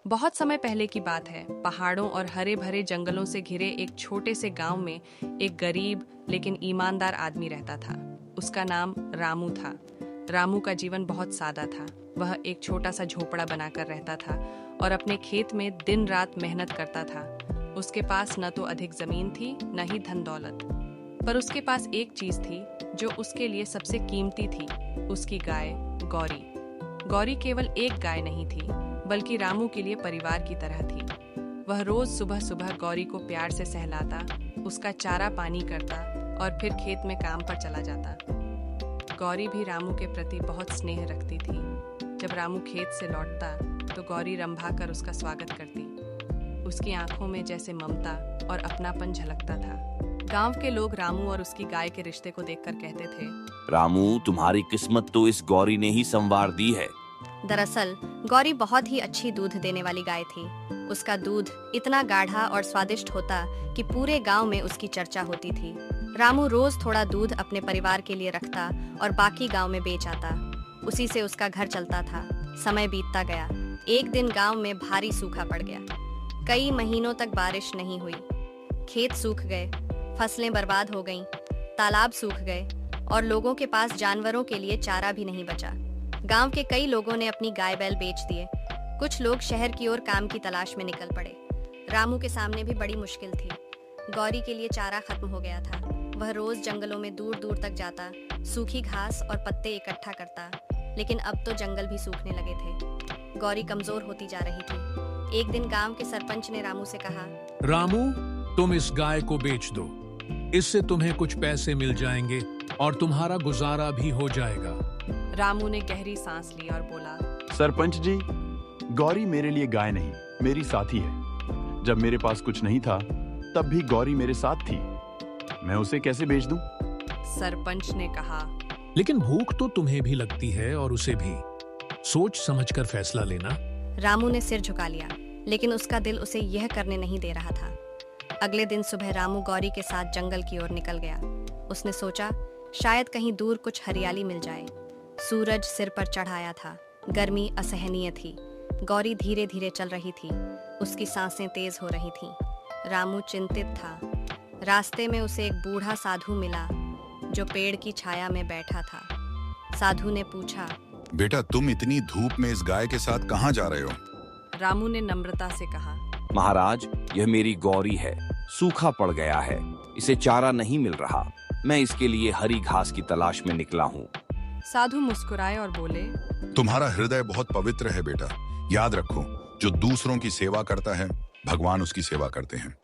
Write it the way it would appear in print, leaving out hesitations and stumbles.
बहुत समय पहले की बात है। पहाड़ों और हरे भरे जंगलों से घिरे एक छोटे से गांव में एक गरीब लेकिन ईमानदार आदमी रहता था। उसका नाम रामू था। रामू का जीवन बहुत सादा था। वह एक छोटा सा झोपड़ा बनाकर रहता था और अपने खेत में दिन रात मेहनत करता था। उसके पास न तो अधिक जमीन थी न ही धन दौलत, पर उसके पास एक चीज थी जो उसके लिए सबसे कीमती थी, उसकी गाय गौरी। गौरी केवल एक गाय नहीं थी, बल्कि रामू के लिए परिवार की तरह थी। वह रोज सुबह सुबह गौरी को प्यार से सहलाता, उसका चारा पानी करता और फिर खेत में काम पर चला जाता। गौरी भी रामू के प्रति बहुत स्नेह रखती थी। जब रामू खेत से लौटता तो गौरी रंभा कर उसका स्वागत करती। उसकी आंखों में जैसे ममता और अपनापन झलकता था। गांव के लोग रामू और उसकी गाय के रिश्ते को देखकर कहते थे, रामू, तुम्हारी किस्मत तो इस गौरी ने ही संवार दी है। दरअसल गौरी बहुत ही अच्छी दूध देने वाली गाय थी। उसका दूध इतना गाढ़ा और स्वादिष्ट होता कि पूरे गांव में उसकी चर्चा होती थी। रामू रोज थोड़ा दूध अपने परिवार के लिए रखता और बाकी गांव में बेच आता। उसी से उसका घर चलता था। समय बीतता गया। एक दिन गांव में भारी सूखा पड़ गया। कई महीनों तक बारिश नहीं हुई। खेत सूख गए, फसलें बर्बाद हो गईं, तालाब सूख गए और लोगों के पास जानवरों के लिए चारा भी नहीं बचा। गांव के कई लोगों ने अपनी गाय बैल बेच दिए। कुछ लोग शहर की ओर काम की तलाश में निकल पड़े। रामू के सामने भी बड़ी मुश्किल थी। गौरी के लिए चारा खत्म हो गया था। वह रोज जंगलों में दूर दूर तक जाता, सूखी घास और पत्ते इकट्ठा करता, लेकिन अब तो जंगल भी सूखने लगे थे। गौरी कमजोर होती जा रही थी। एक दिन गांव के सरपंच ने रामू से कहा, रामू, तुम इस गाय को बेच दो। इससे तुम्हें कुछ पैसे मिल जाएंगे और तुम्हारा गुजारा भी हो जाएगा। रामू ने गहरी सांस ली और बोला, सरपंच जी, गौरी मेरे लिए गाय नहीं, मेरी साथी है। जब मेरे पास कुछ नहीं था तब भी गौरी मेरे साथ थी। मैं उसे कैसे बेच दूं? सरपंच ने कहा, लेकिन भूख तो तुम्हें भी लगती है और उसे भी। सोच समझकर फैसला लेना। रामू ने सिर झुका लिया, लेकिन उसका दिल उसे यह करने नहीं दे रहा था। अगले दिन सुबह रामू गौरी के साथ जंगल की ओर निकल गया। उसने सोचा, शायद कहीं दूर कुछ हरियाली मिल जाए। सूरज सिर पर चढ़ आया था। गर्मी असहनीय थी। गौरी धीरे धीरे चल रही थी। उसकी सांसें तेज हो रही थीं। रामू चिंतित था। रास्ते में उसे एक बूढ़ा साधु मिला जो पेड़ की छाया में बैठा था। साधु ने पूछा, बेटा, तुम इतनी धूप में इस गाय के साथ कहाँ जा रहे हो? रामू ने नम्रता से कहा, महाराज, यह मेरी गौरी है। सूखा पड़ गया है, इसे चारा नहीं मिल रहा। मैं इसके लिए हरी घास की तलाश में निकला हूँ। साधु मुस्कुराए और बोले, तुम्हारा हृदय बहुत पवित्र है बेटा। याद रखो, जो दूसरों की सेवा करता है, भगवान उसकी सेवा करते हैं।